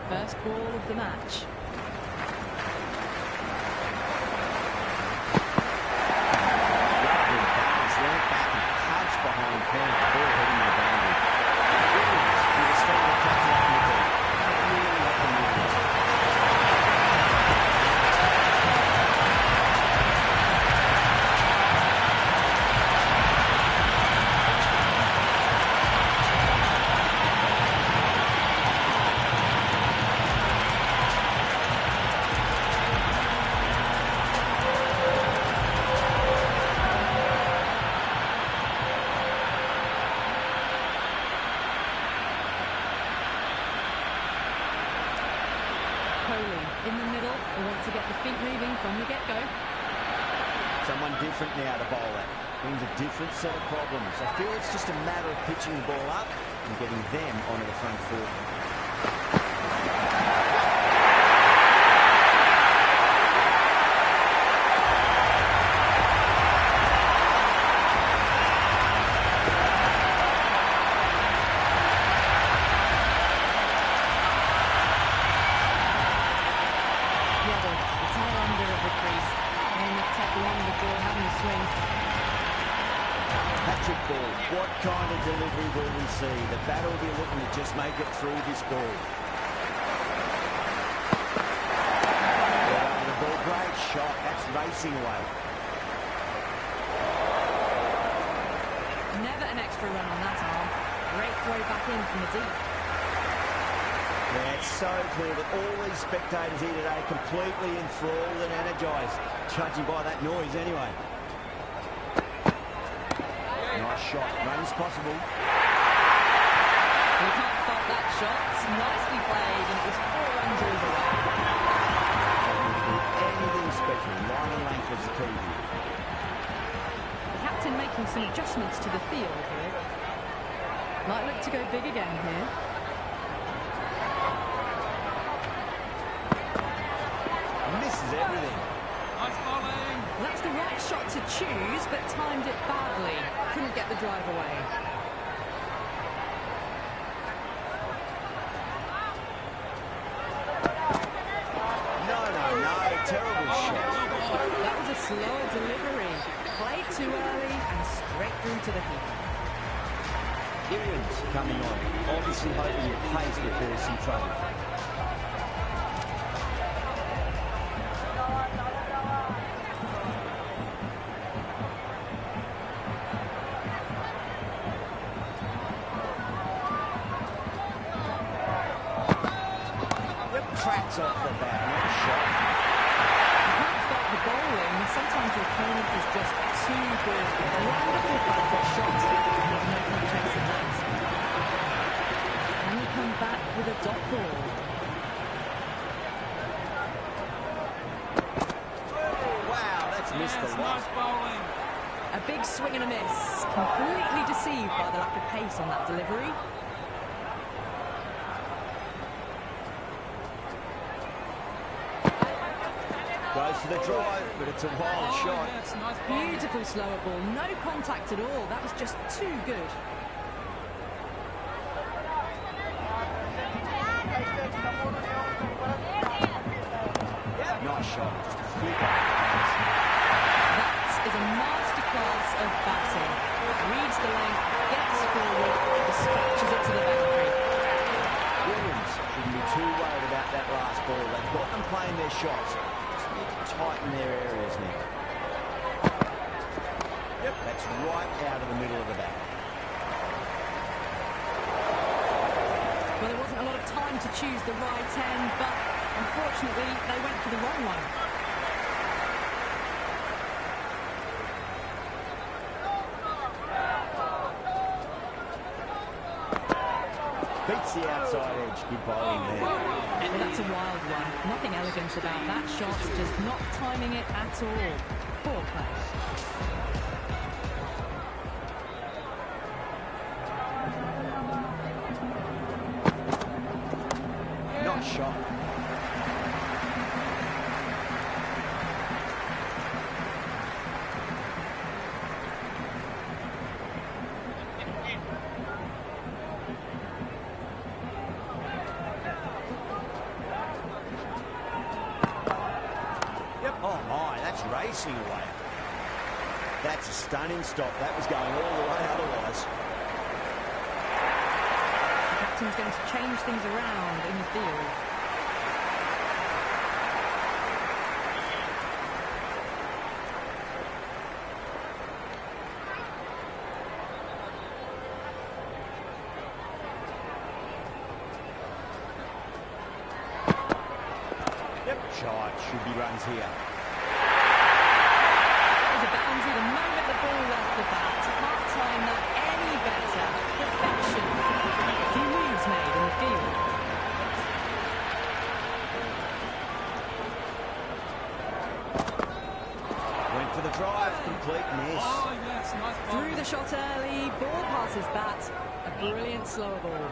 First ball of the match. Behind Penn, the ball hitting the boundary. Williams with a strong attack up in the deep. Really up the middle. In the middle, we want to get the feet moving from the get-go. Someone different now to bowl at. Brings a different set of problems. I feel it's just a matter of pitching the ball up and getting them onto the front foot. Patrick Ball, what kind of delivery will we see? The batter will be looking to just make it through this ball. Over the ball, great shot. That's racing away. Never an extra run on that arm. Great throw back in from the deep. Yeah, it's so clear that all these spectators here today completely enthralled and energised, judging by that noise anyway. Nice shot, runs possible. We can't fault that shot. Nicely played, and it was 4 runs all the way. Anything special, line and length was the key here. The captain making some adjustments to the field here. Might look to go big again here. Misses everything. Nice bowling. Well, that's the right shot to choose, but timed it badly. Couldn't get the drive away. No, terrible shot. That was a slower delivery. Played too early and straight through to the keeper. Williams coming on, obviously hoping your pace will cause some trouble. Tracks off the bat, not a shot. You can't fault the bowling. Sometimes your opponent is just too good. Wonderful back-foot shot. There's no contest in that. And you come back with a dot ball. Wow, that's missed the lot. Nice bowling. A big swing and a miss. Completely deceived by the lack of pace on that delivery. Goes for the drive, but it's a wild shot. Yes, nice bowling. Beautiful slower ball. No contact at all. That was just too good. Nice shot. Just a flick off That is a masterclass of batting. Reads the length, gets forward, dispatches it to the boundary. Williams shouldn't be too worried about that last ball. They've got them playing their shots. Just need to tighten their areas now. Yep, that's right out of the middle of the bat. Well, there wasn't a lot of time to choose the right end, but unfortunately, they went for the wrong one. Beats the outside edge. Good bowling there. Well, that's a wild one. Nothing elegant about that shot, just not timing it at all. Poor play. Nice shot. That's racing away. That's a stunning stop. That was going all the way otherwise. The captain's going to change things around in the field. Charge should be runs here. There's a boundary the moment the ball left the bat. Can't time that any better. Perfection. A few moves made in the field. Went for the drive, complete miss. Oh, yes, nice ball. Threw the shot early, ball past his bat. A brilliant slower ball.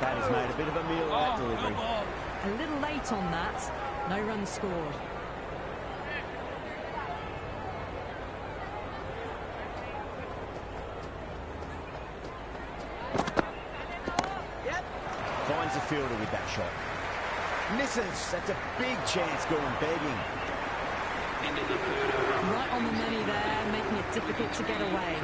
Batter's made a bit of a meal of that delivery. A little late on that. No runs scored. Finds the fielder with that shot. Misses. That's a big chance going begging. Right on the money there, making it difficult to get away.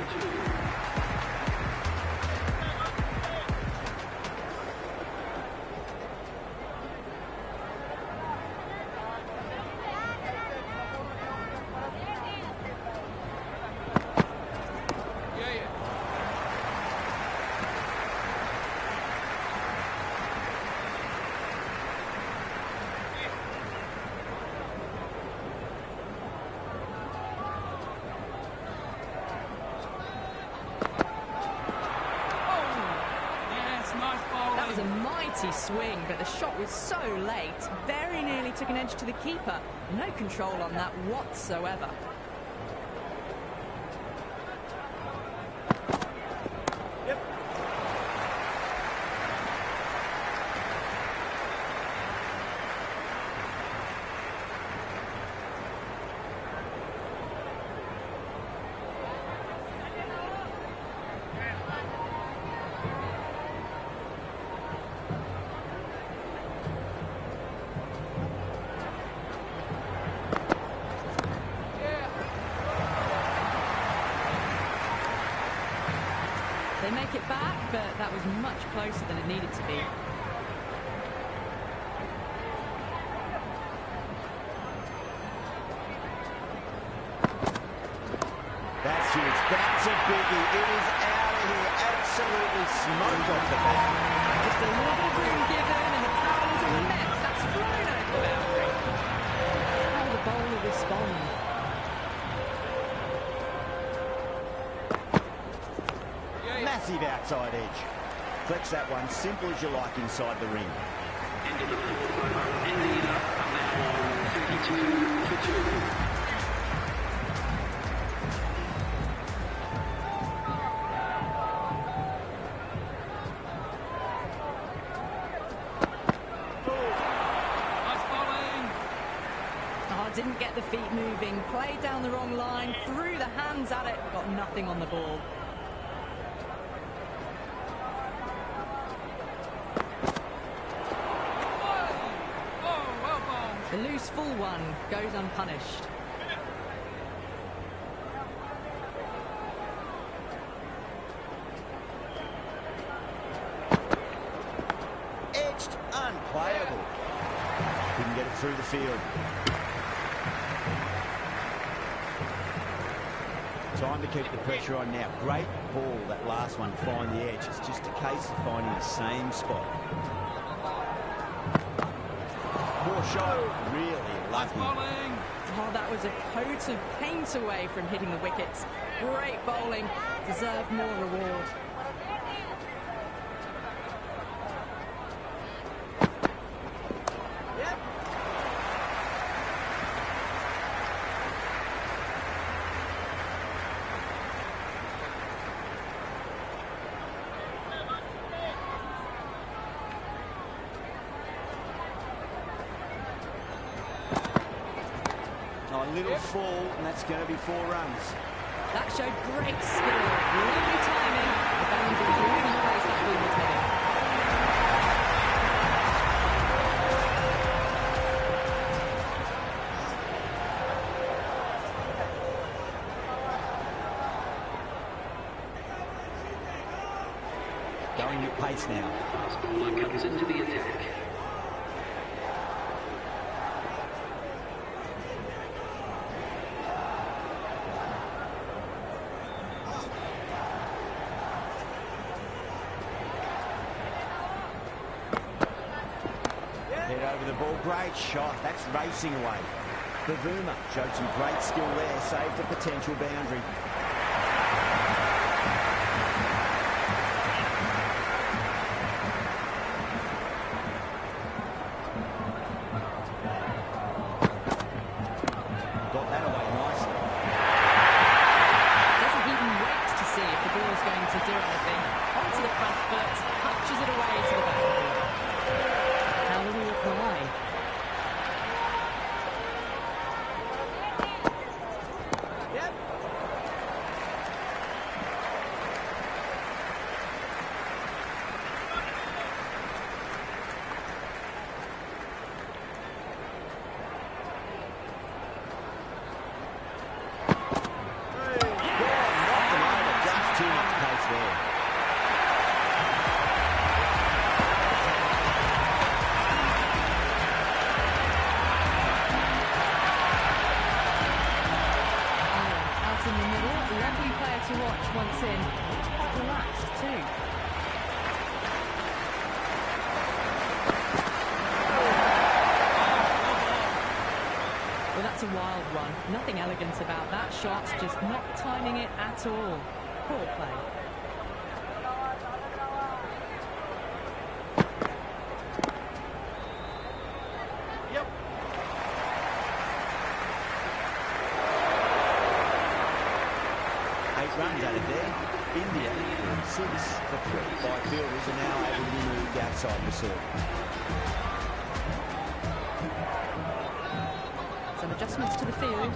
That was a mighty swing, but the shot was so late, very nearly took an edge to the keeper. No control on that whatsoever. They make it back, but that was much closer than it needed to be. That's huge. That's a biggie. It is out of here. Absolutely smoked off the bat. Just a little bit of room given, and the crowd is immense. That's flown over the boundary. How will the bowler respond? Massive outside edge. Flex that one, simple as you like inside the ring. Into the fourth over, India, and that one, 32 for 2. Didn't get the feet moving, played down the wrong line, threw the hands at it, got nothing on the ball. The loose full one goes unpunished. Edged, unplayable. Couldn't get it through the field. Time to keep the pressure on now. Great ball, that last one, to find the edge. It's just a case of finding the same spot. Poor shot, really lucky. Oh, that was a coat of paint away from hitting the wickets. Great bowling, deserved more reward. A little full, and that's going to be 4 runs. That showed great skill, lovely timing. The boundary was really the place that ball was heading. Going with pace now. Fast bowler comes into the attack. Head over the ball, great shot. That's racing away. Bavuma showed some great skill there, saved a potential boundary. Got that away nicely. Doesn't even wait to see if the ball's going to do anything. Onto the front foot, punches it away to the back. How will he reply? Yep. Knocked him over, just too much pace there. Out in the middle, lovely player to watch once in. Looks quite relaxed too. Well, that's a wild one. Nothing elegant about that shot, just not timing it at all. Poor play. Yep. 8 runs out of there. India 6 for 3. 5 fielders are now able to be moved outside the circle. Some adjustments to the field.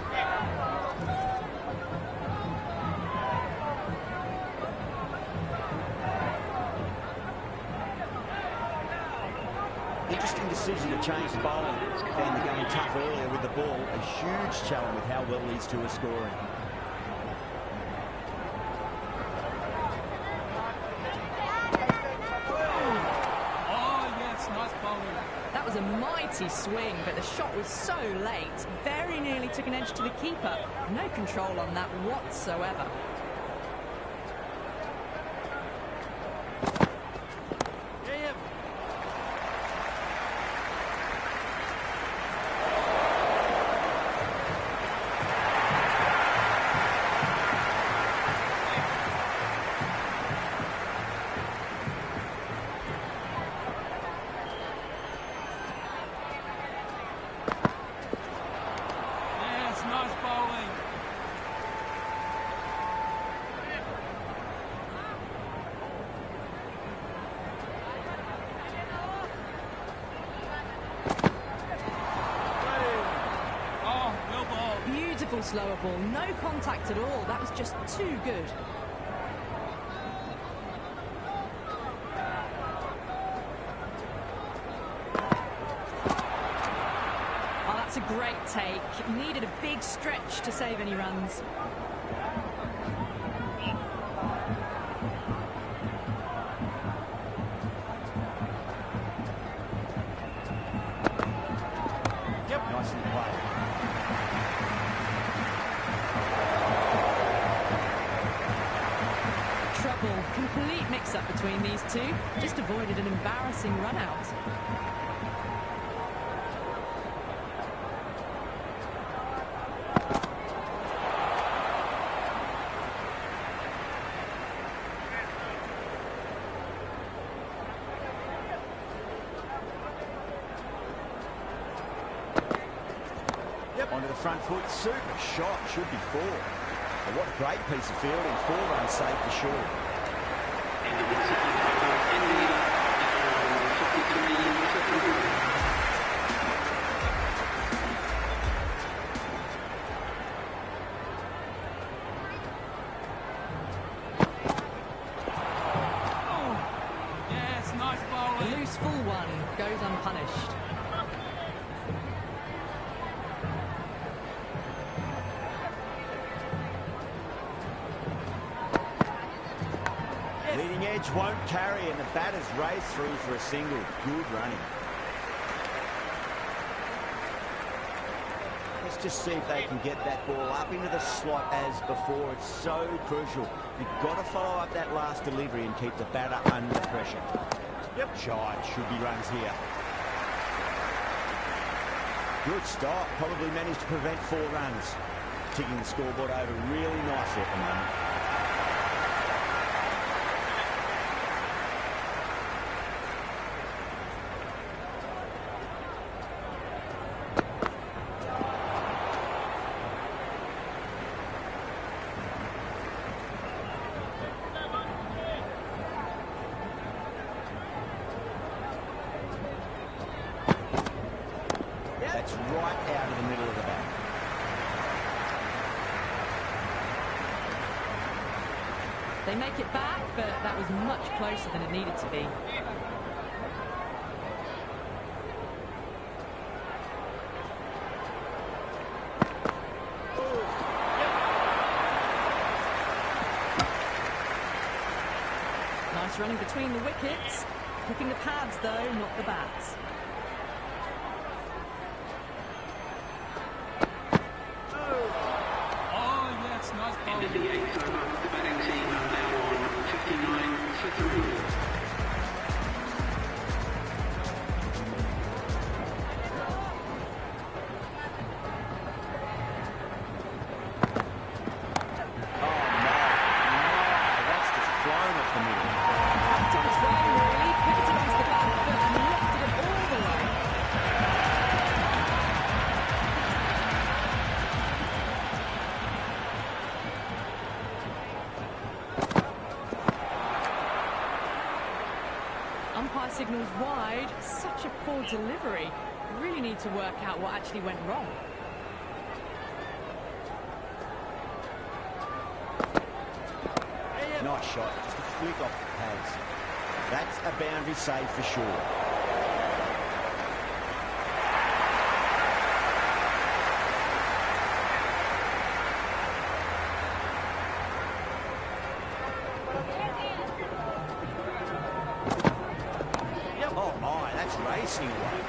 Interesting decision to change the bowling. Found the game tough earlier with the ball. A huge challenge with how well these two are scoring. Oh, yes, nice bowling. That was a mighty swing, but the shot was so late. Very nearly took an edge to the keeper. No control on that whatsoever. Yes, nice bowling. Oh, well bowled. Beautiful slower ball. No contact at all. That was just too good. Oh, that's a great take. Needed a big stretch to save any runs. Nicely played. Trouble. Complete mix-up between these two. Just avoided an embarrassing run-out. Onto the front foot. Super shot. Should be 4. But what a great piece of fielding. 4 runs saved for sure. End of the second over. India down 53. Yes, nice A bowling. loose full one goes unpunished. Leading Cutting edge won't carry, and the batters race through for a single. Good running. Let's just see if they can get that ball up into the slot as before. It's so crucial. You've got to follow up that last delivery and keep the batter under pressure. Yep, Shide should be runs here. Good stop. Probably managed to prevent 4 runs. Ticking the scoreboard over really nicely at the moment. That's right out of the middle of the bat. They make it back, but that was much closer than it needed to be. Nice running between the wickets. Picking the pads, though, not the bats. End of the 8th over. The batting team are now on 59 for 3. Umpire signals wide. Such a poor delivery. Really need to work out what actually went wrong. Nice shot. Just a flick off the pads. That's a boundary save for sure. Oh my, that's racing away.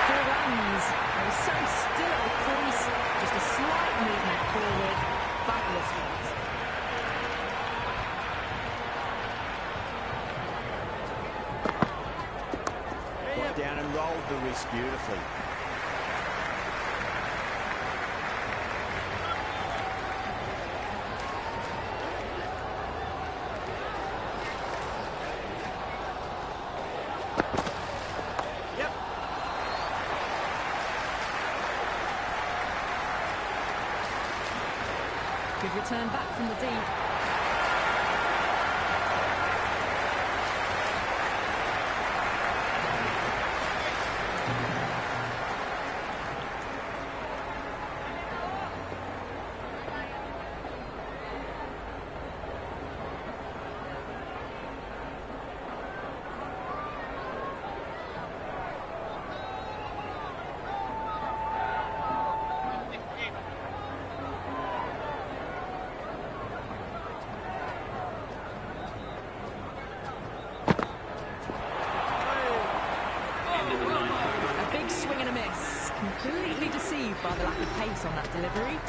4 runs. They were so still at the crease. Just a slight movement forward. Fabulous shot. Got down and rolled the wrist beautifully. Good return back from the deep. Completely deceived by the lack of pace on that delivery.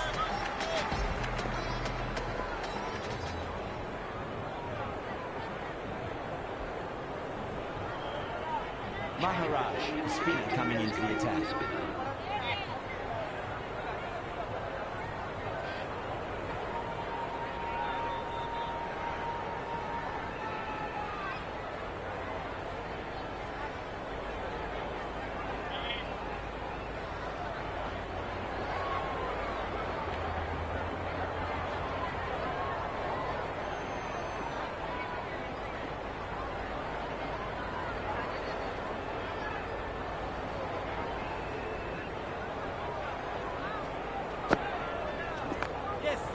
Maharaj, the spinner coming into the attack.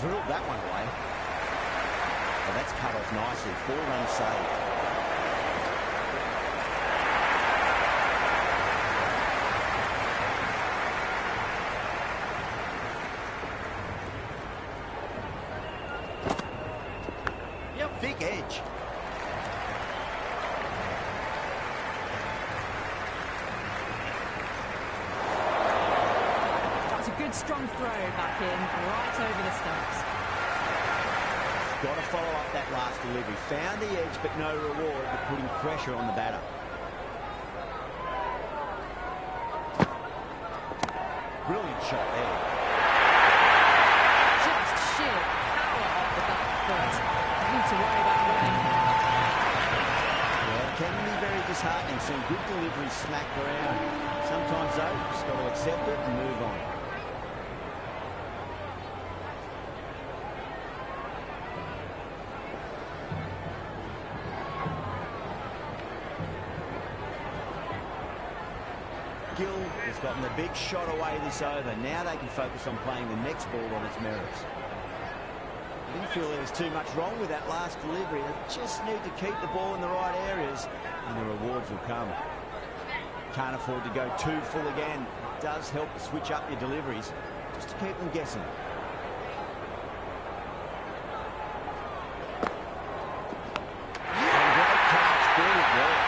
Drilled that one away. Oh, that's cut off nicely. 4 runs saved. Yep. Thick edge. That's a good strong throw back in, right over the stumps. Got to follow up that last delivery. Found the edge, but no reward, but putting pressure on the batter. Brilliant shot there. Just sheer power off the back foot. Don't need to worry about running. Well, it can be very disheartening seeing good deliveries smacked around. Sometimes, though, just got to accept it and move on. Gill has gotten the big shot away this over. Now they can focus on playing the next ball on its merits. I didn't feel there was too much wrong with that last delivery. They just need to keep the ball in the right areas and the rewards will come. Can't afford to go too full again. It does help to switch up your deliveries just to keep them guessing. And great catch, brilliant work.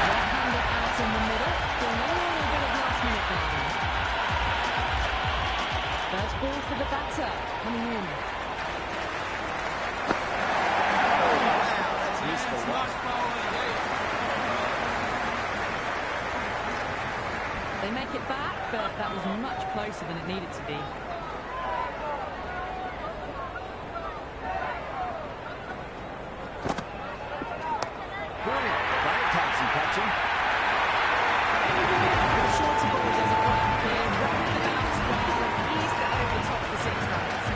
Right-hander out in the middle, doing a little bit of last-minute bowling. First ball for the batter, coming in. That's missed the one. Nice bowling. They make it back, but that was much closer than it needed to be. Brilliant. That'll take some catching. The shorter ball does it right here, right with the bounce well, eased it over the top for 6 runs.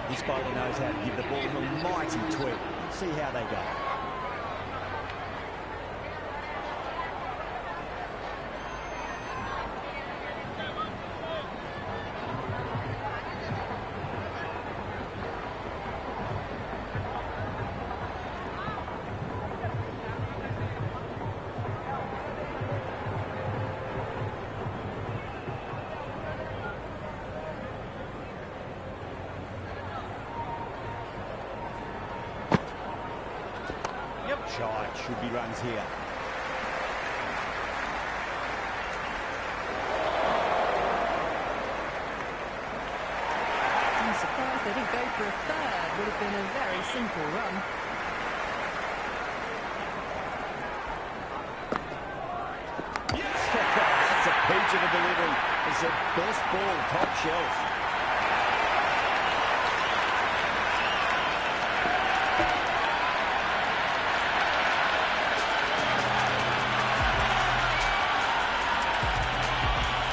This bowler knows how to give the ball a mighty tweak. Let's see how they go. Shot, should be runs here. I'm surprised they didn't go for a third. Would have been a very simple run. Yes! That's a peach of a delivery. It's the best ball, top shelf.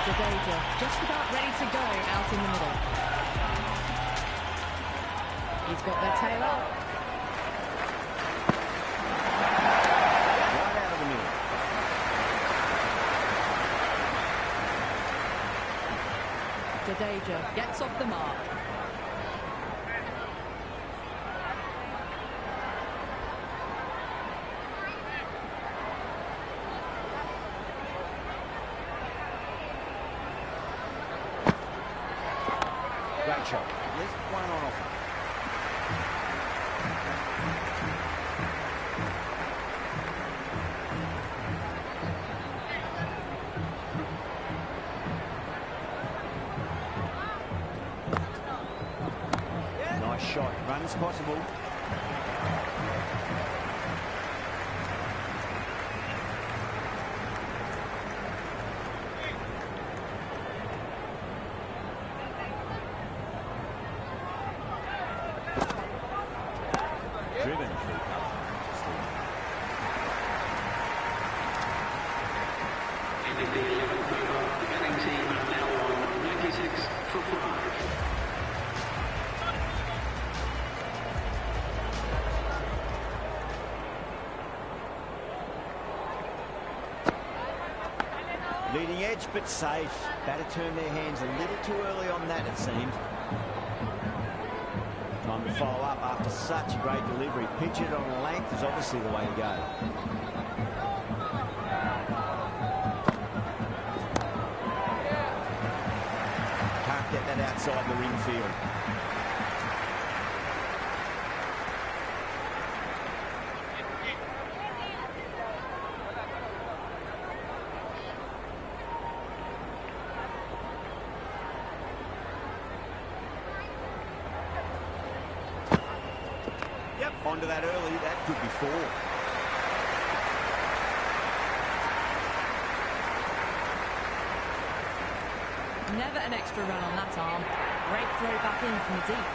Jadeja just about ready to go out in the middle. He's got their tail up. Right out of the middle. Jadeja gets off the mark. Great shot. There's one on offer. Nice shot. Runs possible. Driven through cover. Ending the 11th over, the batting team are now on 96 for 5. Leading edge, but safe. Batter turned their hands a little too early on that, it seemed. Time to follow up after such a great delivery. Pitch it on length is obviously the way to go. Can't get that outside the ring field. Onto that early, that could be 4. Never an extra run on that arm. Great throw back in from the deep.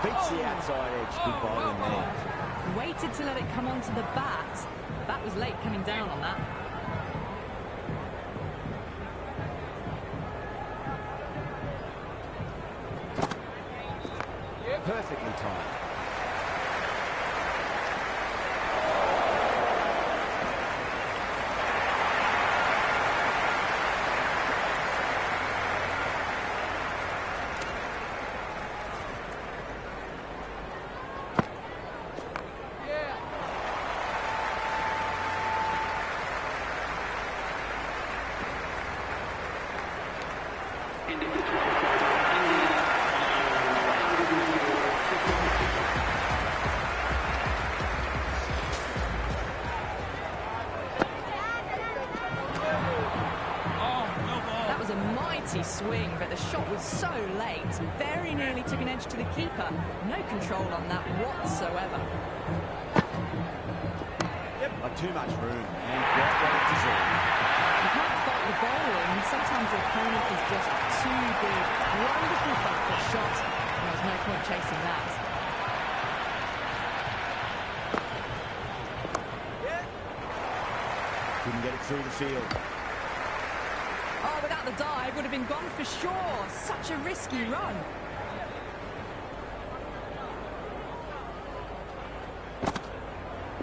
Beats the outside edge. Good bowling there. Waited to let it come onto the bat. That was late coming down on that. Perfectly timed. Swing, but the shot was so late, very nearly took an edge to the keeper. No control on that whatsoever. Yep, not too much room, and quite what it deserved. You can't fault the bowling. Sometimes your opponent is just too good. Wonderful front foot shot, and there was no point chasing that. Couldn't get it through the field. Oh, without the dive, would have been gone for sure. Such a risky run.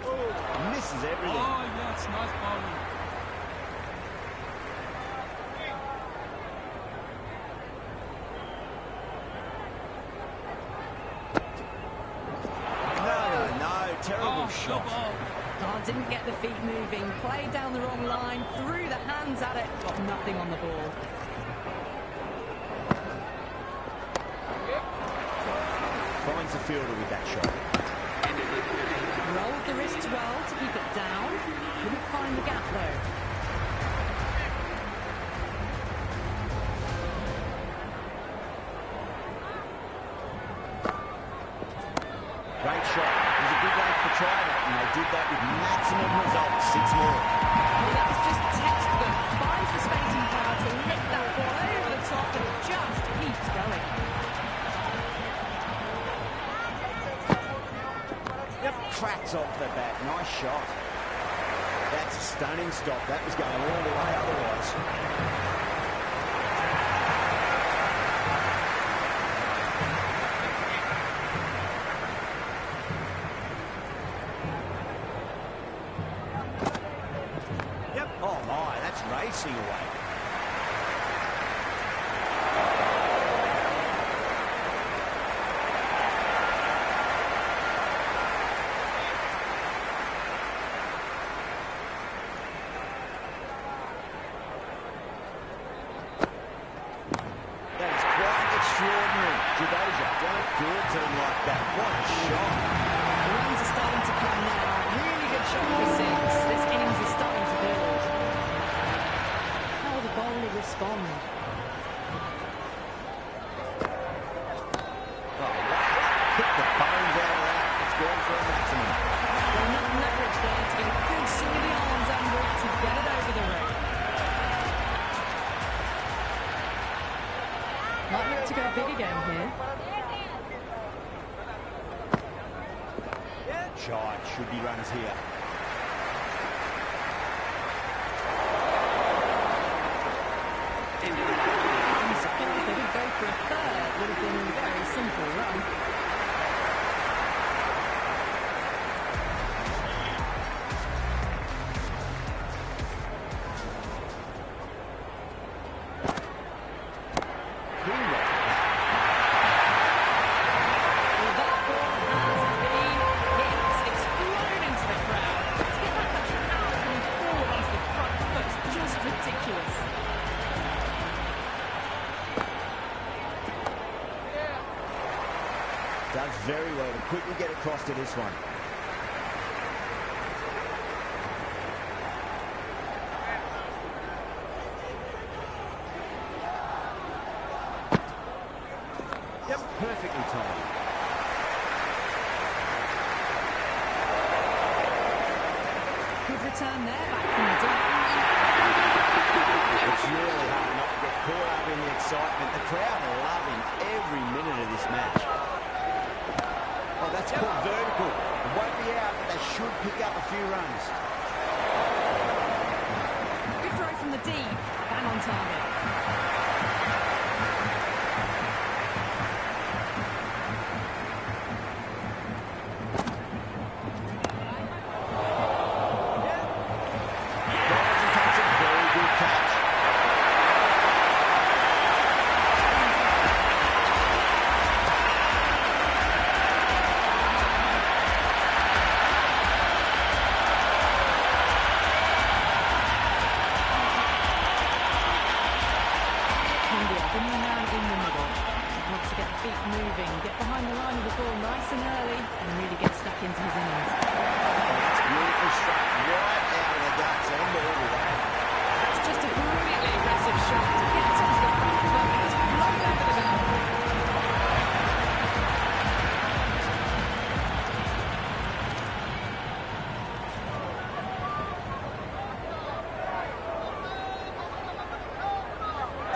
Oh, misses everything. Oh, yes, nice bowling. No, terrible shot. Oh, didn't get the feet moving, played down the wrong line, threw the hands at it, got nothing on the ball. Finds the fielder with that shot. Rolled the wrists well to keep it down, couldn't find the gap though. Great shot. It was a good way to try that, and they did that with maximum results. 6 more. Well, that's just textbook. Finds the space and power to lift that ball over the top, and it just keeps going. Yep, cracks off the bat. Nice shot. That's a stunning stop. That was going all the way otherwise. Racing away. That is quite extraordinary. Jadeja, don't do it to him like that. What a shot. The runs are starting to come now. Really good shot for 6. This innings is starting to build. Bowler respond. Oh, hit the bones out of that. It's gone for a maximum. Well, enough leverage there to get a good swing of the arms under it to get it over the ring. Might look to go big again here. Shot, should be runs here. I'm surprised they didn't go for a third. Would have been a very simple run. very well to quickly get across to this one. Yep, perfectly timed. Good return there, back from the deep. It's really hard not to get caught up in the excitement. The crowd are loving every minute of this match. Oh, that's called vertical. It won't be out, but they should pick up a few runs. Good throw from the deep, bang on target. Moving, get behind the line of the ball nice and early and really get stuck into his innings. Oh, that's beautiful struck right out of the guts, unbelievable. That's just a brilliantly aggressive shot to get onto the front foot and it's flown over the goal.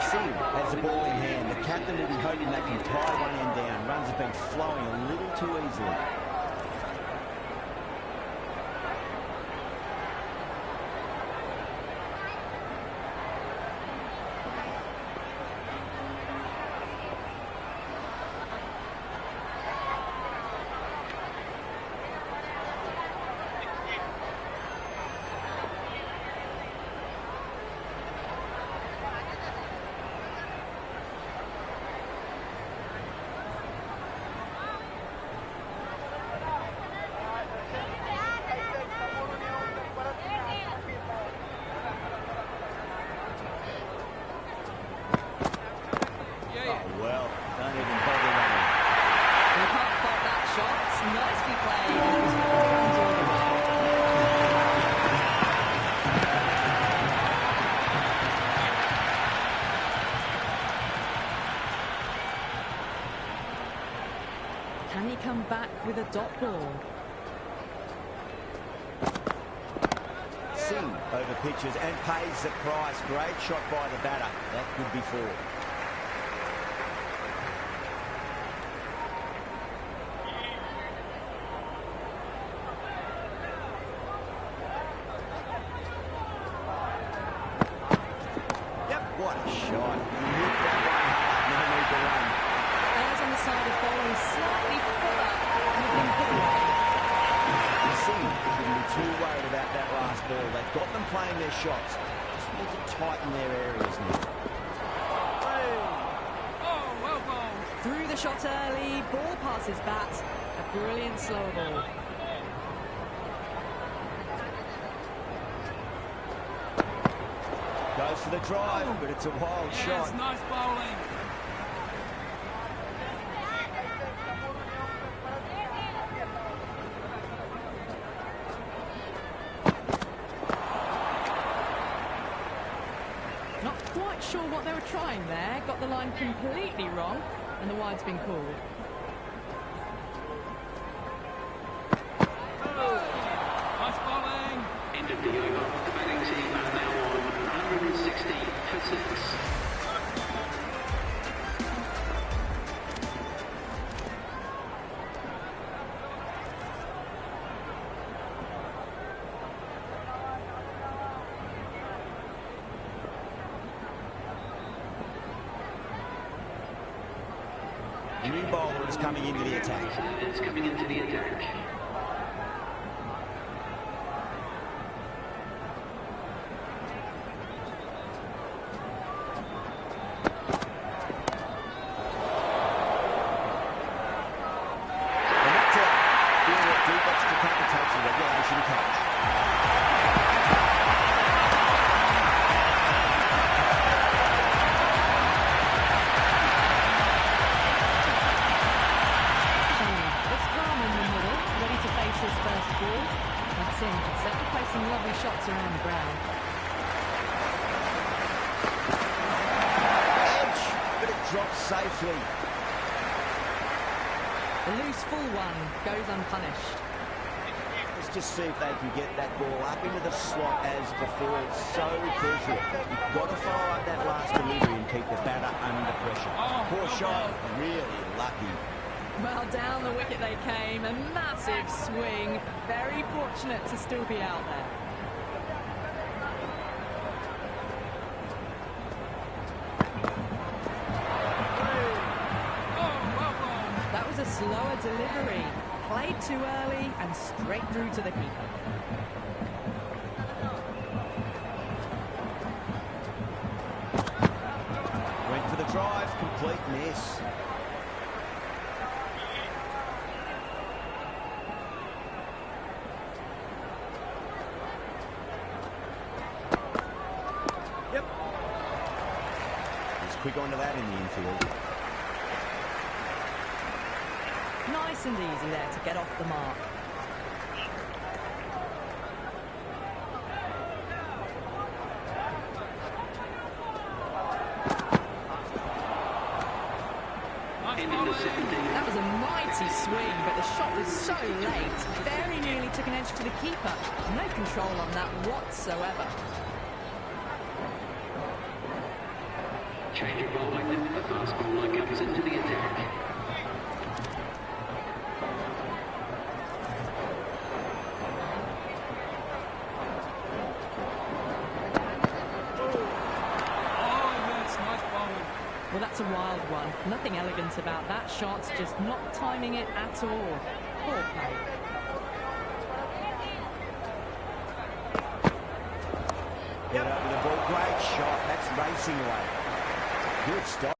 Singh has the ball in hand. The captain will be hoping they can tie one end down. Runs have been flowing a little too easily. Oh, well, don't even bother running. You can't fault that shot. It's nicely played. It was 4 runs all the way. Can he come back with a dot ball? Singh over pitches and pays the price. Great shot by the batter. That could be 4. What a shot. He hit that one hard. No need to run. Players on the side of bowling slightly fuller and have been put away. Singh shouldn't be too worried about that last ball. They've got them playing their shots. Just need to tighten their areas now. Oh, well bowled. Through the shot early, ball passes bat. A brilliant slower ball. Goes for the drive, but it's a wild Yes, shot. nice bowling. Not quite sure what they were trying there. Got the line completely wrong, and the wide's been called. Nice bowling. End of the over. The batting team are now on 160 for 6. New bowler is coming into the attack. It's coming into the attack. And that's it. Fielder Dubas decapitates the regulation catch. safely. The loose full one goes unpunished. Let's just see if they can get that ball up into the slot as before. It's so crucial. You've got to follow up that last delivery and keep the batter under pressure. Poor shot, really lucky. Well, down the wicket they came, a massive swing. Very fortunate to still be out there. That was a slower delivery. Played too early and straight through to the keeper. Went for the drive, complete miss. Yep. He's quick onto that in the infield. Nice and easy there to get off the mark. That was a mighty swing, but the shot was so late. Very nearly took an edge to the keeper. No control on that whatsoever. Change of bowler. The fast bowler comes into the attack. Well, that's a wild one. Nothing elegant about that shot, just not timing it at all. Poor play. Get over the ball, great shot. That's racing away. Good stop.